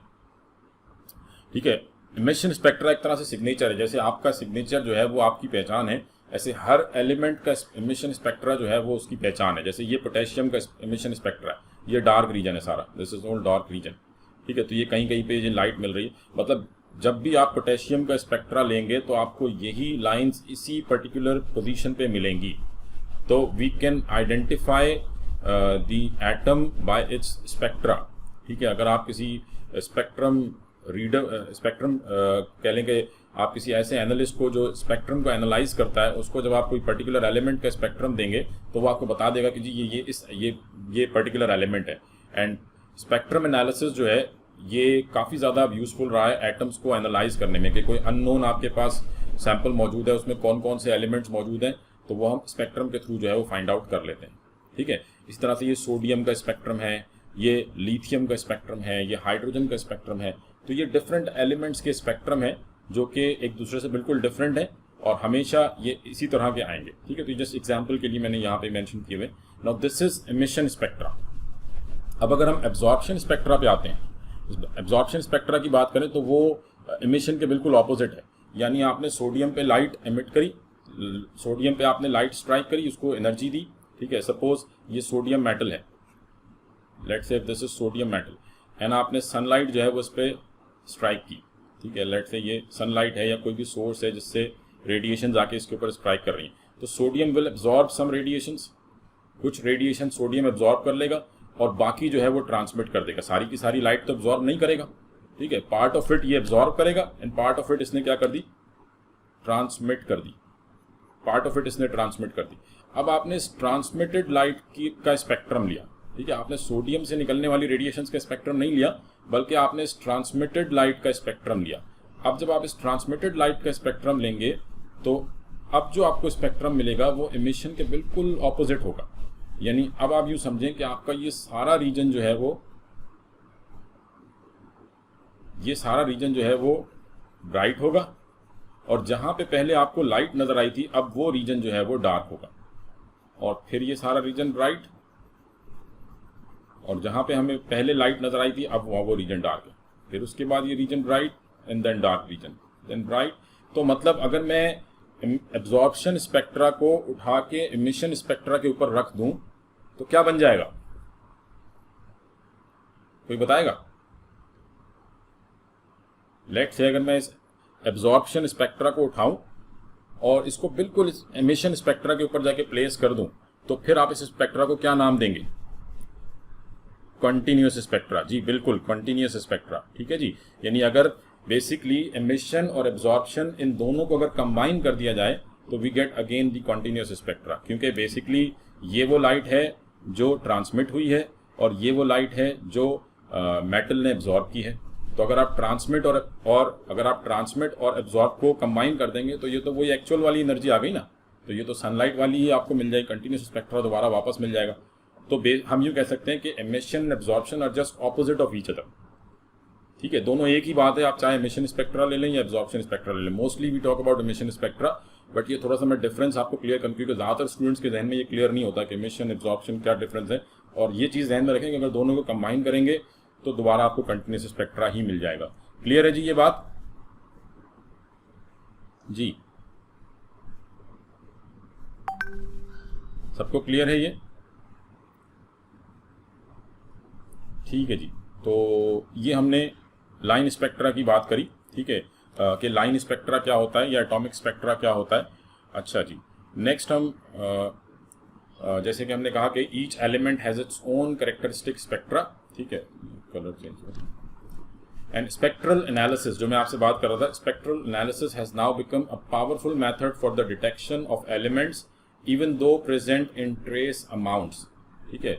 ठीक है, इमिशन स्पेक्ट्रा एक तरह से सिग्नेचर है, जैसे आपका सिग्नेचर जो है वो आपकी पहचान है, ऐसे हर एलिमेंट का इमिशन स्पेक्ट्रा जो है वो उसकी पहचान है। जैसे ये पोटेशियम का इमिशन स्पेक्ट्रा है, ये डार्क रीजन है सारा, this is all dark region. ठीक है, तो ये कहीं कहीं पे ये लाइट मिल रही है, मतलब जब भी आप पोटेशियम का स्पेक्ट्रा लेंगे तो आपको यही लाइंस इसी पर्टिकुलर पोजीशन पे मिलेंगी। तो we can identify the atom by its spectra. ठीक है, अगर आप किसी स्पेक्ट्रम कह लेंगे, आप किसी ऐसे एनालिस्ट को जो स्पेक्ट्रम को एनालाइज करता है, उसको जब आप कोई पर्टिकुलर एलिमेंट का स्पेक्ट्रम देंगे तो वो आपको बता देगा कि जी ये पर्टिकुलर एलिमेंट है। एंड स्पेक्ट्रम एनालिसिस जो है ये काफ़ी ज़्यादा यूजफुल रहा है एटम्स को एनालाइज करने में, कि कोई अननोन आपके पास सैंपल मौजूद है, उसमें कौन कौन से एलिमेंट्स मौजूद हैं, तो वो हम स्पेक्ट्रम के थ्रू जो है वो फाइंड आउट कर लेते हैं। ठीक है, इस तरह से ये सोडियम का स्पेक्ट्रम है, ये लिथियम का स्पेक्ट्रम है, ये हाइड्रोजन का स्पेक्ट्रम है, तो ये डिफरेंट एलिमेंट्स के स्पेक्ट्रम है जो कि एक दूसरे से बिल्कुल डिफरेंट है और हमेशा ये इसी तरह के आएंगे। ठीक है, तो जस्ट एग्जाम्पल के लिए मैंने यहाँ पे मेंशन किए हुए। Now this is emission spectra. अब अगर हम एब्जॉर्प्शन स्पेक्ट्रा पे आते हैं, एब्जॉर्प्शन स्पेक्ट्रा की बात करें तो वो इमिशन के बिल्कुल ऑपोजिट है। यानी आपने सोडियम पे लाइट एमिट करी, सोडियम पे आपने लाइट स्ट्राइक करी, उसको एनर्जी दी। ठीक है, सपोज ये सोडियम मेटल है, let's say this is sodium metal, and आपने सनलाइट जो है वो इस पर स्ट्राइक की। ठीक है, लेट्स से ये सनलाइट है या कोई भी सोर्स है जिससे रेडिएशन जाके इसके ऊपर स्ट्राइक कर रही हैं, तो sodium will absorb some radiations, कुछ रेडिएशन सोडियम एब्जॉर्ब कर लेगा और बाकी जो है वो ट्रांसमिट कर देगा। सारी की सारी लाइट तो एब्जॉर्ब नहीं करेगा। ठीक है, पार्ट ऑफ इट ये एब्जॉर्ब करेगा एंड पार्ट ऑफ इट इसने क्या कर दी, ट्रांसमिट कर दी, पार्ट ऑफ इट इसने ट्रांसमिट कर दी। अब आपने ट्रांसमिटेड लाइट का स्पेक्ट्रम लिया। ठीक है, आपने सोडियम से निकलने वाली रेडिएशंस का स्पेक्ट्रम नहीं लिया, बल्कि आपने इस ट्रांसमिटेड लाइट का स्पेक्ट्रम लिया। अब जब आप इस ट्रांसमिटेड लाइट का स्पेक्ट्रम लेंगे तो अब जो आपको स्पेक्ट्रम मिलेगा वो इमिशन के बिल्कुल ऑपोजिट होगा। यानी अब आप यूँ समझें कि आपका ये सारा रीजन जो है वो ब्राइट होगा और जहाँ पे पहले आपको लाइट नज़र आई थी अब वो रीजन जो है वो डार्क होगा, और फिर ये सारा रीजन ब्राइट, और जहाँ पे हमें पहले लाइट नज़र आई थी अब वो रीजन डार्क है, फिर उसके बाद ये region bright and then dark region then bright. तो मतलब अगर मैं एब्जॉर्प्शन स्पेक्ट्रा को उठा के इमिशन स्पेक्ट्रा के ऊपर रख दूं तो क्या बन जाएगा, कोई बताएगा? लेट्स से अगर मैं इस एब्जॉर्प्शन स्पेक्ट्रा को उठाऊं और इसको बिल्कुल इस इमिशन स्पेक्ट्रा के ऊपर जाके प्लेस कर दूं, तो फिर आप इस स्पेक्ट्रा को क्या नाम देंगे? Continuous spectra. जी बिल्कुल, कंटिन्यूअस स्पेक्ट्रा। ठीक है जी, यानी अगर बेसिकली एमिशन और एब्जॉर्प्शन इन दोनों को अगर कंबाइन कर दिया जाए तो we get again the continuous spectra, क्योंकि बेसिकली ये वो लाइट है जो ट्रांसमिट हुई है और ये वो लाइट है जो मेटल ने एब्जॉर्ब की है। तो अगर आप ट्रांसमिट और एब्जॉर्ब को कंबाइन कर देंगे तो ये तो वही एक्चुअल वाली एनर्जी आ गई ना, तो ये तो सनलाइट वाली ही आपको मिल जाएगी, कंटिन्यूअस स्पेक्ट्रा दोबारा वापस मिल जाएगा। तो हम यूँ कह सकते हैं कि emission and absorption are just opposite of each other. ठीक है, दोनों एक ही बात है, आप चाहे एमिशन स्पेक्ट्रा ले लें या एब्जॉर्प्शन स्पेक्ट्रा ले लें। Mostly we talk about emission spectra, but ये थोड़ा सा मैं डिफरेंस आपको क्लियर करूँ, क्योंकि ज़्यादातर स्टूडेंट्स के जहन में ये क्लियर नहीं होता कि एमिशन एब्जॉर्प्शन क्या डिफरेंस है। और ये चीज़ ध्यान में रखें कि अगर दोनों को कंबाइन करेंगे तो दोबारा आपको कंटिन्यूस स्पेक्ट्रा ही मिल जाएगा। क्लियर है जी ये बात? जी सबको क्लियर है ये? ठीक है जी। तो ये हमने लाइन स्पेक्ट्रा की बात करी, ठीक है, कि लाइन स्पेक्ट्रा क्या होता है या एटॉमिक स्पेक्ट्रा क्या होता है। अच्छा जी, नेक्स्ट हम जैसे कि हमने कहा कि each element has its own characteristic spectra, ठीक है, कलर चेंज कर। एंड स्पेक्ट्रल एनालिसिस, जो मैं आपसे बात कर रहा था, spectral analysis has now become a powerful method for the detection of elements even though present in trace amounts, ठीक है।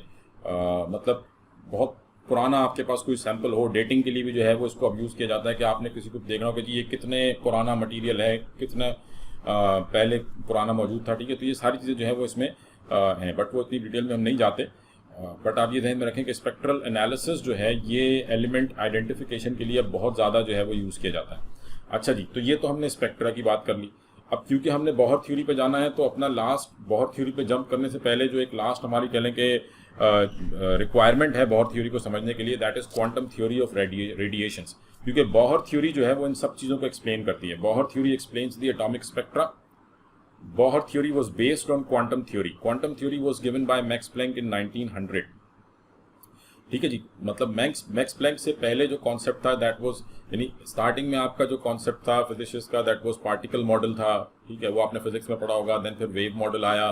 मतलब बहुत पुराना आपके पास कोई सैंपल हो, डेटिंग के लिए भी जो है वो इसको अब यूज़ किया जाता है कि आपने किसी को देखना हो कि जी ये कितने पुराना मटेरियल है, कितना पहले पुराना मौजूद था, ठीक है। तो ये सारी चीज़ें जो है वो इसमें हैं, बट वो इतनी डिटेल में हम नहीं जाते। बट आप ये ध्यान में रखें कि स्पेक्ट्रल एनालिसिस जो है ये एलिमेंट आइडेंटिफिकेशन के लिए बहुत ज़्यादा जो है वो यूज़ किया जाता है। अच्छा जी, तो ये तो हमने स्पेक्ट्रा की बात कर ली। अब क्योंकि हमने बॉहर थ्योरी पे जाना है, तो अपना लास्ट बॉहर थ्योरी पे जंप करने से पहले जो एक लास्ट हमारी कह लें कि रिक्वायरमेंट है बॉहर थ्योरी को समझने के लिए, that is quantum theory of radiations. क्योंकि बॉहर थ्योरी जो है वो इन सब चीज़ों को एक्सप्लेन करती है। Bohr theory explains the atomic spectra. Bohr theory was based on quantum theory. Quantum theory was given by Max Planck in 1900. ठीक है जी, मतलब मैक्स प्लैंक से पहले जो कॉन्सेप्ट था दैट वाज, यानी स्टार्टिंग में आपका जो कॉन्सेप्ट था फिजिसिस्ट का दैट वाज पार्टिकल मॉडल था, ठीक है, वो आपने फिजिक्स में पढ़ा होगा। देन फिर वेव मॉडल आया।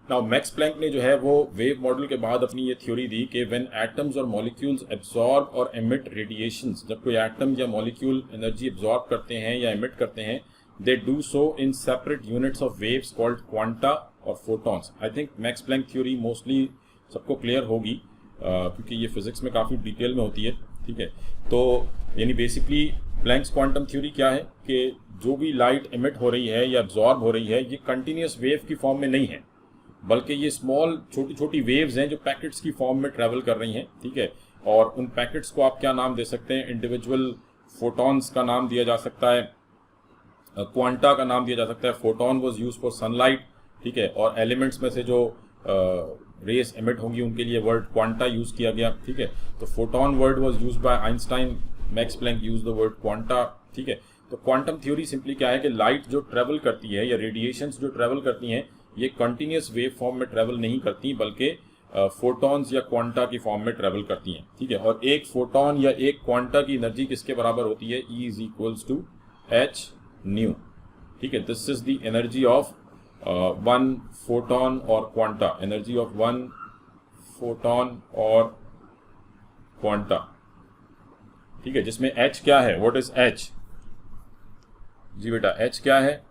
नाउ मैक्स प्लैंक ने जो है वो वेव मॉडल के बाद अपनी ये थ्योरी दी कि व्हेन एटम्स और मॉलिक्यूल्स एब्जॉर्ब और एमिट रेडिएशंस, जब कोई एटम या मॉलिक्यूल एनर्जी एब्जॉर्ब करते हैं या एमिट करते हैं, they do so in separate units of waves called quanta or photons. I think Max Planck theory mostly सबको क्लियर होगी क्योंकि ये फिजिक्स में काफ़ी डिटेल में होती है, ठीक है। तो यानी बेसिकली प्लैंक्स क्वांटम थ्योरी क्या है कि जो भी लाइट एमिट हो रही है या एब्जॉर्ब हो रही है, ये कंटिन्यूस वेव की फॉर्म में नहीं है, बल्कि ये स्मॉल छोटी छोटी वेव्स हैं जो पैकेट्स की फॉर्म में ट्रैवल कर रही हैं, ठीक है। और उन पैकेट्स को आप क्या नाम दे सकते हैं? इंडिविजुअल फोटॉन्स का नाम दिया जा सकता है, क्वांटा का नाम दिया जा सकता है। Photon was use for sunlight, ठीक है। और एलिमेंट्स में से जो रेस एमिट होंगी उनके लिए वर्ड क्वांटा यूज किया गया, ठीक है। तो photon word was used by Einstein, Max Planck use the word quanta, ठीक है। तो क्वांटम थ्योरी सिंपली क्या है कि लाइट जो ट्रेवल करती है या रेडिएशंस जो ट्रेवल करती हैं, ये कंटिन्यूस वेव फॉर्म में ट्रेवल नहीं करती, बल्कि फोटॉन्स या क्वांटा की फॉर्म में ट्रेवल करती हैं, ठीक है। और एक फोटोन या एक क्वांटा की एनर्जी किसके बराबर होती है? E is equals to H nu, ठीक है। This is the energy of one photon or quanta, energy of one photon or quanta, ठीक है, जिसमें H क्या है? What is H? जी बेटा H क्या है?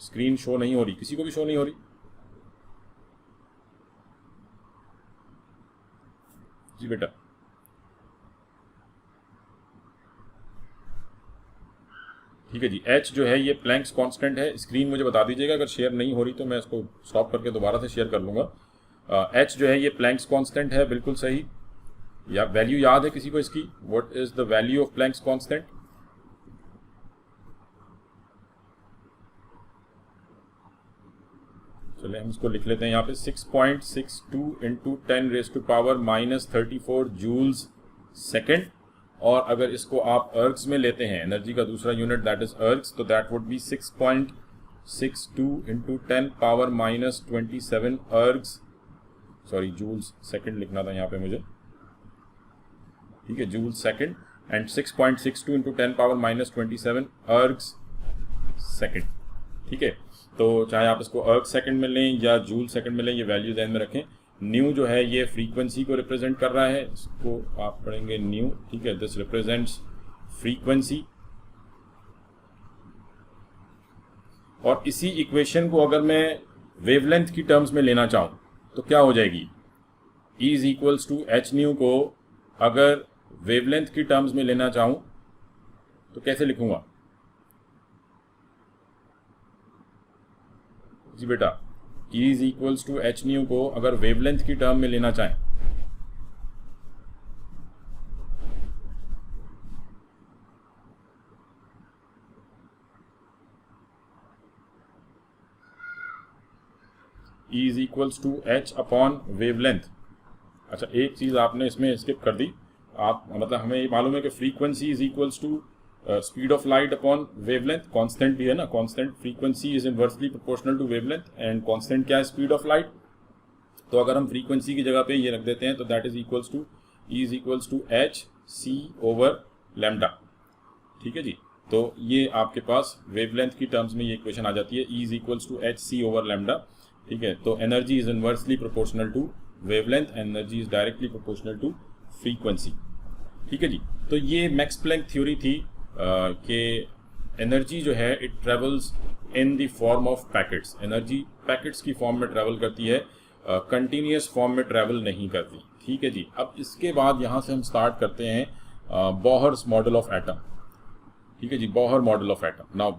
स्क्रीन शो नहीं हो रही, किसी को भी शो नहीं हो रही? जी बेटा ठीक है जी। H जो है ये प्लैंक्स कांस्टेंट है। स्क्रीन मुझे बता दीजिएगा, अगर शेयर नहीं हो रही तो मैं इसको स्टॉप करके दोबारा से शेयर कर लूँगा। H जो है ये प्लैंक्स कांस्टेंट है, बिल्कुल सही। या वैल्यू याद है किसी को इसकी? What is the value of Planck's constant? चलिए हम इसको लिख लेते हैं यहाँ पे, 6.62 इंटू 10⁻⁻34 जूल्स सेकेंड। और अगर इसको आप अर्ग्स में लेते हैं, एनर्जी का दूसरा यूनिट दैट इज अर्ग्स, तो that would be 6.62 into 10⁻27 ergs, sorry joules second लिखना था यहाँ पे मुझे, ठीक है, joules second. And 6.62 into 10⁻27 ergs second, ठीक है। तो चाहे आप इसको अर्ग सेकंड में लें या जूल सेकंड में लें, ये वैल्यू ध्यान में रखें। न्यू जो है ये फ्रीक्वेंसी को रिप्रेजेंट कर रहा है, इसको आप पढ़ेंगे न्यू, ठीक है। This represents frequency. और इसी इक्वेशन को अगर मैं वेवलेंथ की टर्म्स में लेना चाहूँ तो क्या हो जाएगी? E is equals to H nu को अगर वेवलेंथ की टर्म्स में लेना चाहूँ तो कैसे लिखूंगा? जी बेटा E is equals to H nu को अगर वेवलेंथ की टर्म में लेना चाहें E is equals to H upon wavelength. अच्छा, एक चीज़ आपने इसमें स्किप कर दी। आप मतलब हमें ये मालूम है कि frequency is equals to speed of light upon wavelength, constant भी है ना, constant frequency is inversely proportional to wavelength and constant क्या है, स्पीड ऑफ लाइट। तो अगर हम फ्रीक्वेंसी की जगह पे ये रख देते हैं तो that is equals to E is equals to H C over lambda. ठीक है जी, तो ये आपके पास वेवलेंथ की टर्म्स में ये इक्वेशन आ जाती है, E is equals to H C over lambda. ठीक है, तो energy is inversely proportional to wavelength, energy is directly proportional to frequency. ठीक है जी, तो ये मैक्स प्लैंक थ्योरी थी कि एनर्जी जो है it travels in the form of packets. Energy packets की फॉर्म में ट्रेवल करती है, कंटिन्यूस फॉर्म में ट्रेवल नहीं करती। ठीक है जी, अब इसके बाद यहाँ से हम स्टार्ट करते हैं बोहर्स मॉडल ऑफ एटम। ठीक है जी, Bohr model of atom. Now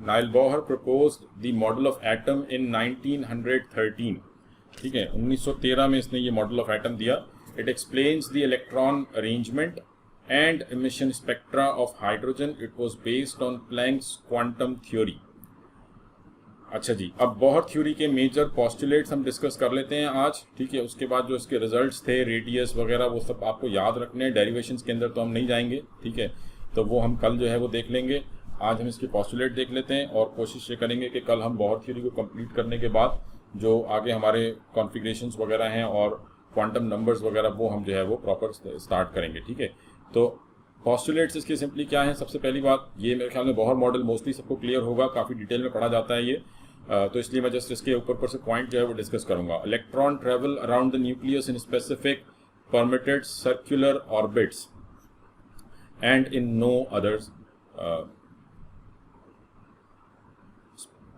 Niels Bohr proposed the model of atom in 1913। ठीक है, 1913 में इसने ये मॉडल ऑफ एटम दिया। It explains the electron arrangement and emission spectra of hydrogen. It was based on Planck's quantum theory. अच्छा जी, अब Bohr theory के major postulates हम डिस्कस कर लेते हैं आज। ठीक है, उसके बाद जो इसके रिजल्ट्स थे, रेडियस वगैरह, वो सब आपको याद रखने हैं। डेरिवेशंस के अंदर तो हम नहीं जाएंगे, ठीक है, तो वो हम कल जो है वो देख लेंगे। आज हम इसके पॉस्टुलेट देख लेते हैं और कोशिश ये करेंगे कि कल हम बोहर थ्योरी को कंप्लीट करने के बाद जो आगे हमारे कॉन्फ़िगरेशंस वगैरह हैं और क्वांटम नंबर्स वगैरह, वो हम जो है वो प्रॉपर स्टार्ट करेंगे। ठीक है, तो पॉस्टुलेट्स इसके सिंपली क्या है। सबसे पहली बात, ये मेरे ख्याल में बोहर मॉडल मोस्टली सबको क्लियर होगा, काफ़ी डिटेल में पढ़ा जाता है ये, तो इसलिए मैं जस्ट इसके ऊपर पर से पॉइंट जो है वो डिस्कस करूंगा। Electron travel around the nucleus in specific permitted circular orbits and in no others,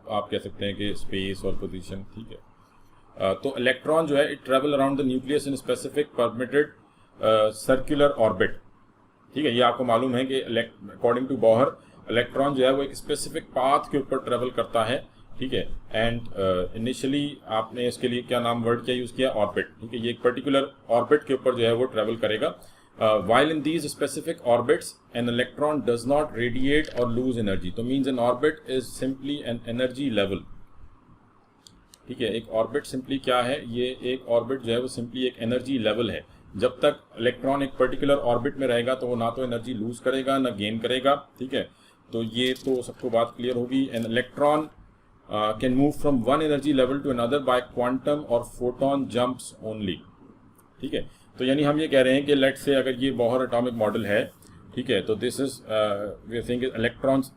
आप कह सकते हैं कि स्पेस और पोजीशन। ठीक है, तो इलेक्ट्रॉन जो है it travel around the nucleus in specific permitted circular orbit. ठीक है, ये आपको मालूम है कि अकॉर्डिंग टू बोहर इलेक्ट्रॉन जो है वो एक स्पेसिफिक पाथ के ऊपर ट्रेवल करता है। ठीक है, एंड इनिशियली आपने इसके लिए क्या नाम वर्ड क्या यूज़ किया, ऑर्बिट। ठीक है, ये एक पर्टिकुलर ऑर्बिट के ऊपर जो है वो ट्रेवल करेगा। while in these specific orbits an electron does not radiate or lose energy, तो means an orbit is simply an energy level। ठीक है, एक ऑर्बिट सिंपली क्या है, ये एक ऑर्बिट जो है वो सिंपली एक एनर्जी लेवल है। जब तक इलेक्ट्रॉन एक पर्टिकुलर ऑर्बिट में रहेगा तो वो ना तो एनर्जी लूज करेगा ना गेन करेगा। ठीक है, तो ये तो सबको बात क्लियर होगी। An electron can move from one energy level to another by quantum और फोटोन जंप्स ओनली। ठीक है, तो यानी हम ये कह रहे हैं कि लेट्स से अगर ये बोहर एटॉमिक मॉडल है, ठीक है, तो this is we are saying electrons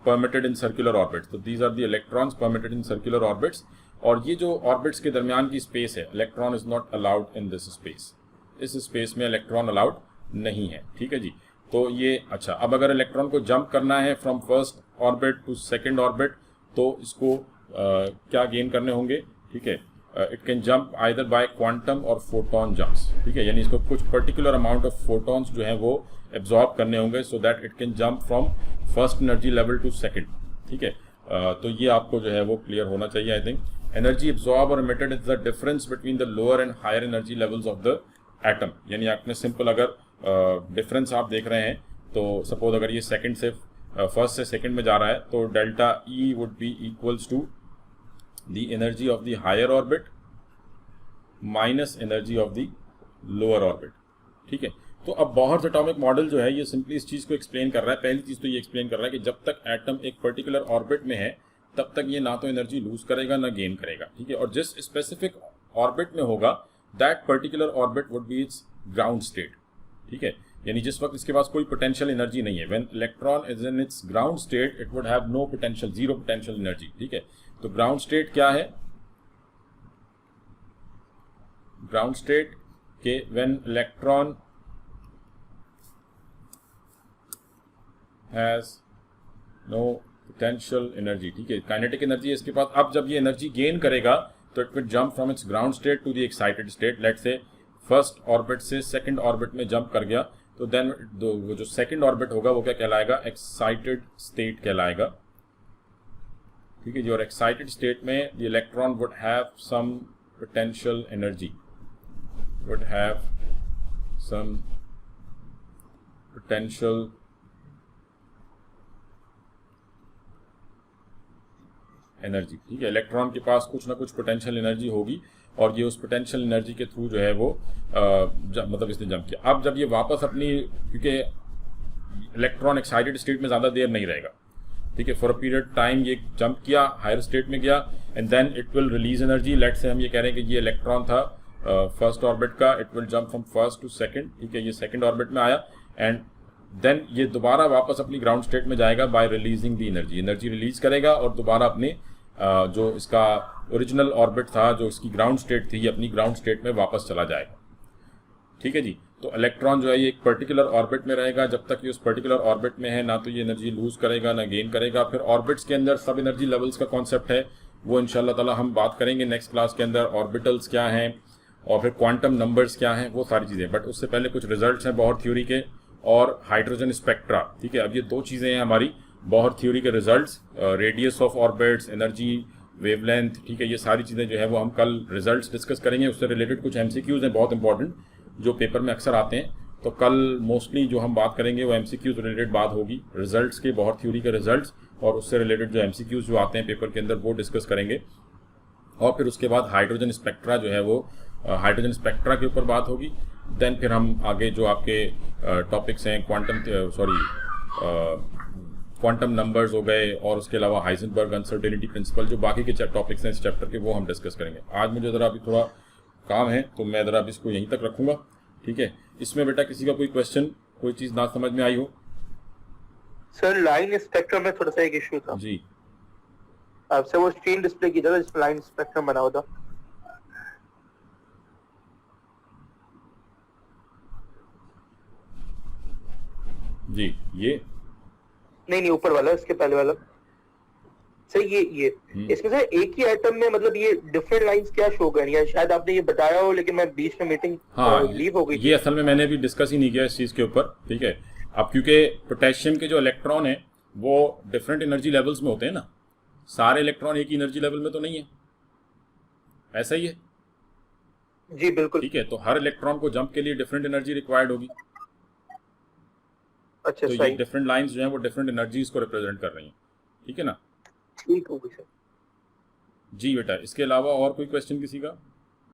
permitted in circular orbits, तो these are the electrons permitted in circular orbits. और ये जो ऑर्बिट्स के दरमियान की स्पेस है, electron is not allowed in this space, इस स्पेस में इलेक्ट्रॉन अलाउड नहीं है। ठीक है जी, तो ये अच्छा, अब अगर इलेक्ट्रॉन को जंप करना है from first orbit to second orbit, तो इसको क्या गेन करने होंगे। ठीक है, it can jump either by quantum और फोटोन जंप्स। ठीक है, यानी इसको कुछ पर्टिकुलर अमाउंट ऑफ फोटॉन्स जो हैं वो एब्जॉर्ब करने होंगे so that it can jump from first energy level to second. ठीक है, तो ये आपको जो है वो क्लियर होना चाहिए। आई थिंक एनर्जी एब्जॉर्ब और emitted is the difference between the lower and higher energy levels of the atom. यानी आपने सिंपल अगर डिफरेंस आप देख रहे हैं, तो सपोज अगर ये सेकंड से फर्स्ट से सेकंड में जा रहा है, तो delta E would be equals to the energy of the higher orbit minus energy of the lower orbit. ठीक है, तो अब बोहर्स एटॉमिक मॉडल जो है ये सिंपली इस चीज़ को एक्सप्लेन कर रहा है। पहली चीज़ तो ये एक्सप्लेन कर रहा है कि जब तक एटम एक पर्टिकुलर ऑर्बिट में है तब तक ये ना तो एनर्जी लूज करेगा ना गेन करेगा। ठीक है, और जिस स्पेसिफिक ऑर्बिट में होगा that particular orbit would be it's ground state. ठीक है, यानी जिस वक्त इसके पास कोई पोटेंशियल एनर्जी नहीं है, when electron is in its ground state it would have no potential, zero potential energy. ठीक है, तो ग्राउंड स्टेट क्या है, ग्राउंड स्टेट के when electron has no potential energy. ठीक है, काइनेटिक एनर्जी है इसके पास। अब जब ये एनर्जी गेन करेगा तो it will jump from its ground state to the excited state. Let's say first orbit से सेकंड ऑर्बिट में जंप कर गया, तो देन वो जो सेकंड ऑर्बिट होगा वो क्या कहलाएगा, एक्साइटेड स्टेट कहलाएगा। ठीक है जी, और एक्साइटेड स्टेट में the electron would have some potential energy, would have some potential energy, ठीक है। इलेक्ट्रॉन के पास कुछ ना कुछ पोटेंशियल एनर्जी होगी और ये उस पोटेंशियल एनर्जी के थ्रू जो है वो मतलब इसने जंप किया। अब जब ये वापस अपनी, क्योंकि इलेक्ट्रॉन एक्साइटेड स्टेट में ज़्यादा देर नहीं रहेगा, ठीक है, फॉर अ पीरियड टाइम ये जंप किया, हायर स्टेट में गया and then it will release energy. Let say हम ये कह रहे हैं कि ये इलेक्ट्रॉन था फर्स्ट ऑर्बिट का, it will jump from first to second, ठीक है, ये सेकंड ऑर्बिट में आया एंड देन ये दोबारा वापस अपनी ग्राउंड स्टेट में जाएगा बाय रिलीजिंग दी एनर्जी, एनर्जी रिलीज करेगा और दोबारा अपने जो इसका ओरिजिनल ऑर्बिट था, जो इसकी ग्राउंड स्टेट थी, ये अपनी ग्राउंड स्टेट में वापस चला जाएगा, ठीक है जी। तो इलेक्ट्रॉन जो है ये एक पर्टिकुलर ऑर्बिट में रहेगा, जब तक ये उस पर्टिकुलर ऑर्बिट में है ना तो ये एनर्जी लूज करेगा ना गेन करेगा। फिर ऑर्बिट्स के अंदर सब एनर्जी लेवल्स का कॉन्सेप्ट है, वो इंशाल्लाह ताला हम बात करेंगे नेक्स्ट क्लास के अंदर। ऑर्बिटल्स क्या हैं और फिर क्वांटम नंबर्स क्या हैं, वो सारी चीज़ें। बट उससे पहले कुछ रिजल्ट्स हैं बोहर थ्योरी के और हाइड्रोजन स्पेक्ट्रा, ठीक है। अब ये दो चीज़ें हैं हमारी बोहर थ्योरी के results, radius of orbits, energy, wavelength, ठीक है, ये सारी चीज़ें जो है वो हम कल रिजल्ट्स डिस्कस करेंगे। उससे रिलेटेड कुछ MCQs हैं बहुत इंपॉर्टेंट जो पेपर में अक्सर आते हैं, तो कल मोस्टली जो हम बात करेंगे वो MCQs रिलेटेड बात होगी, रिजल्ट्स के, बोहर थ्योरी के रिजल्ट्स और उससे रिलेटेड जो MCQs जो आते हैं पेपर के अंदर वो डिस्कस करेंगे। और फिर उसके बाद हाइड्रोजन स्पेक्ट्रा जो है वो हाइड्रोजन स्पेक्ट्रा के ऊपर बात होगी। देन फिर हम आगे जो आपके टॉपिक्स हैं क्वांटम नंबर्स हो गए और उसके अलावा हाइजेनबर्ग अनसर्टेनिटी प्रिंसिपल, जो बाकी के टॉपिक्स हैं इस चैप्टर के, वो हम डिस्कस करेंगे। आज मुझे ज़रा अभी थोड़ा काम है तो मैं ज़रा अभी इसको यहीं तक रखूँगा, ठीक है। इसमें बेटा किसी का कोई क्वेश्चन, कोई चीज़ ना समझ में आई हो? सर लाइन स्पेक्ट्रम में थोड़ा सा एक इशू था जी, आपसे, वो स्क्रीन डिस्प्ले की जगह जिस लाइन स्पेक्ट्रम बना हुआ था। जी, ये नहीं ऊपर वाला, इसके पहले वाला सर, ये इसमें सर एक ही एटम में मतलब ये डिफरेंट लाइंस क्या शो कर रही है? शायद आपने ये बताया हो लेकिन मैं बीच में मीटिंग लीव हो गई। ये असल में मैंने भी डिस्कस ही नहीं किया इस चीज़ के ऊपर, ठीक है। अब क्योंकि पोटेशियम के जो इलेक्ट्रॉन है वो डिफरेंट एनर्जी लेवल्स में होते हैं ना, सारे इलेक्ट्रॉन एक ही एनर्जी लेवल में तो नहीं है, ऐसा ही है जी बिल्कुल, ठीक है। तो हर इलेक्ट्रॉन को जंप के लिए डिफरेंट एनर्जी रिक्वायर्ड होगी। अच्छा, तो ये डिफरेंट लाइंस जो हैं वो डिफरेंट एनर्जीज को रिप्रेजेंट कर रही हैं, ठीक है ना। ठीक होगी सर। जी बेटा, इसके अलावा और कोई क्वेश्चन किसी का?